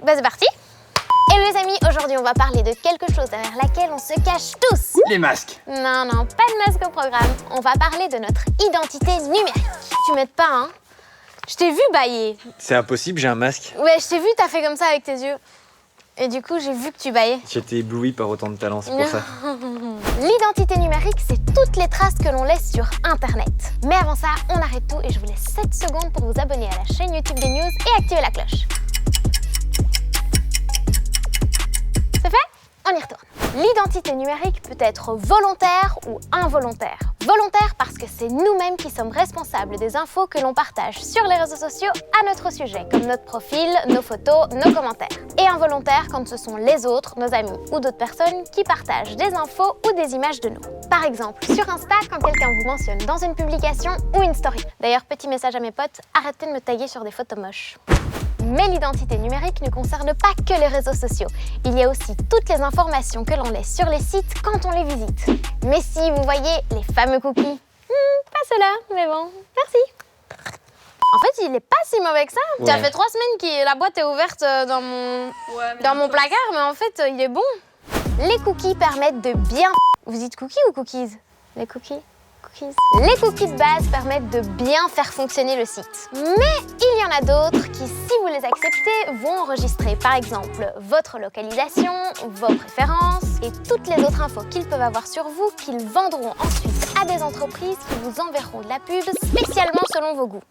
Bah c'est parti. Hello les amis, aujourd'hui on va parler de quelque chose derrière laquelle on se cache tous. Les masques. Non, pas de masque au programme. On va parler de notre identité numérique. Tu m'aides pas, hein? Je t'ai vu bailler. C'est impossible, j'ai un masque. Ouais, je t'ai vu, t'as fait comme ça avec tes yeux. Et du coup, j'ai vu que tu baillais. J'étais ébloui par autant de talent, c'est pour ça. L'identité numérique, c'est toutes les traces que l'on laisse sur Internet. Mais avant ça, on arrête tout et je vous laisse 7 secondes pour vous abonner à la chaîne YouTube des news et activer la cloche. C'est fait? On y retourne. L'identité numérique peut être volontaire ou involontaire. Volontaire parce que c'est nous-mêmes qui sommes responsables des infos que l'on partage sur les réseaux sociaux à notre sujet, comme notre profil, nos photos, nos commentaires. Et involontaire quand ce sont les autres, nos amis ou d'autres personnes qui partagent des infos ou des images de nous. Par exemple, sur Insta, quand quelqu'un vous mentionne dans une publication ou une story. D'ailleurs, petit message à mes potes, arrêtez de me taguer sur des photos moches. Mais l'identité numérique ne concerne pas que les réseaux sociaux. Il y a aussi toutes les informations que l'on laisse sur les sites quand on les visite. Mais si vous voyez les fameux cookies, pas ceux-là, mais bon, merci. En fait, il est pas si mauvais que ça. Ouais. Ça fait 3 semaines que la boîte est ouverte dans mon placard, mais en fait, il est bon. Les cookies permettent de bien... Vous dites cookies ou cookies? Les cookies? Les cookies de base permettent de bien faire fonctionner le site. Mais il y en a d'autres qui, si vous les acceptez, vont enregistrer par exemple votre localisation, vos préférences et toutes les autres infos qu'ils peuvent avoir sur vous qu'ils vendront ensuite à des entreprises qui vous enverront de la pub spécialement selon vos goûts.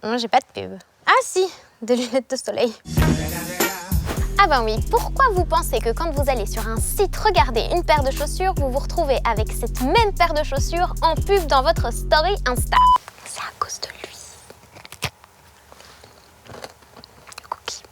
Moi, j'ai pas de pub. Ah si, des lunettes de soleil. Ah ben oui, pourquoi vous pensez que quand vous allez sur un site regarder une paire de chaussures, vous vous retrouvez avec cette même paire de chaussures en pub dans votre story Insta? C'est à cause de lui. Cookie.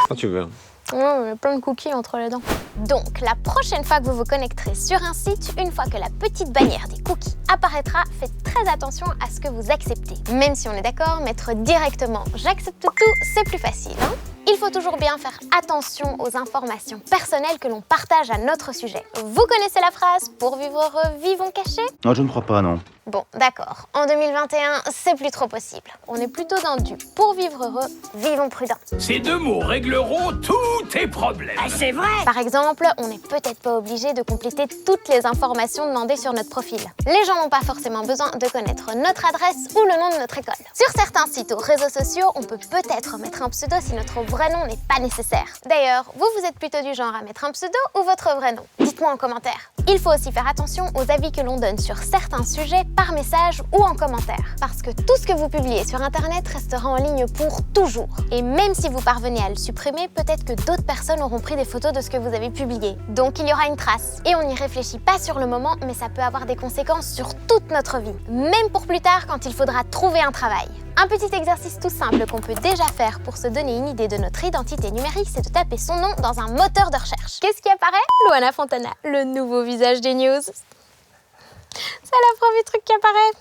Quand tu veux. Ouais, il y a plein de cookies entre les dents. Donc, la prochaine fois que vous vous connecterez sur un site, une fois que la petite bannière des cookies apparaîtra, faites très attention à ce que vous acceptez. Même si on est d'accord, mettre directement « j'accepte tout », c'est plus facile, hein? Il faut toujours bien faire attention aux informations personnelles que l'on partage à notre sujet. Vous connaissez la phrase « pour vivre heureux, vivons cachés » ? Non, je ne crois pas, non. Bon, d'accord. En 2021, c'est plus trop possible. On est plutôt dans du « pour vivre heureux, vivons prudents ». Ces 2 mots régleront tous tes problèmes. Ah, c'est vrai! Par exemple, on n'est peut-être pas obligé de compléter toutes les informations demandées sur notre profil. Les gens n'ont pas forcément besoin de connaître notre adresse ou le nom de notre école. Sur certains sites ou réseaux sociaux, on peut peut-être mettre un pseudo si notre vrai nom n'est pas nécessaire. D'ailleurs, vous êtes plutôt du genre à mettre un pseudo ou votre vrai nom? Dites-moi en commentaire. Il faut aussi faire attention aux avis que l'on donne sur certains sujets par message ou en commentaire. Parce que tout ce que vous publiez sur Internet restera en ligne pour toujours. Et même si vous parvenez à le supprimer, peut-être que d'autres personnes auront pris des photos de ce que vous avez publié. Donc il y aura une trace. Et on n'y réfléchit pas sur le moment, mais ça peut avoir des conséquences sur toute notre vie. Même pour plus tard quand il faudra trouver un travail. Un petit exercice tout simple qu'on peut déjà faire pour se donner une idée de notre identité numérique, c'est de taper son nom dans un moteur de recherche. Qu'est-ce qui apparaît? Loana Fontana, le nouveau visage des news. C'est le premier truc qui apparaît.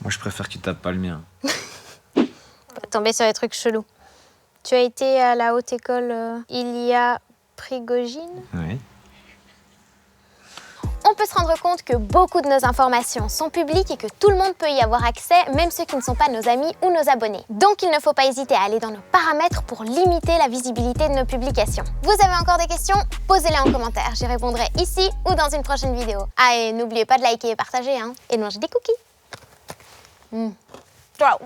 Moi, je préfère que tu tapes pas le mien. On va tomber sur des trucs chelous. Tu as été à la haute école Ilia Prigogine? Oui. On peut se rendre compte que beaucoup de nos informations sont publiques et que tout le monde peut y avoir accès, même ceux qui ne sont pas nos amis ou nos abonnés. Donc il ne faut pas hésiter à aller dans nos paramètres pour limiter la visibilité de nos publications. Vous avez encore des questions? Posez-les en commentaire, j'y répondrai ici ou dans une prochaine vidéo. Ah et n'oubliez pas de liker et partager, hein, et de manger des cookies. Ciao.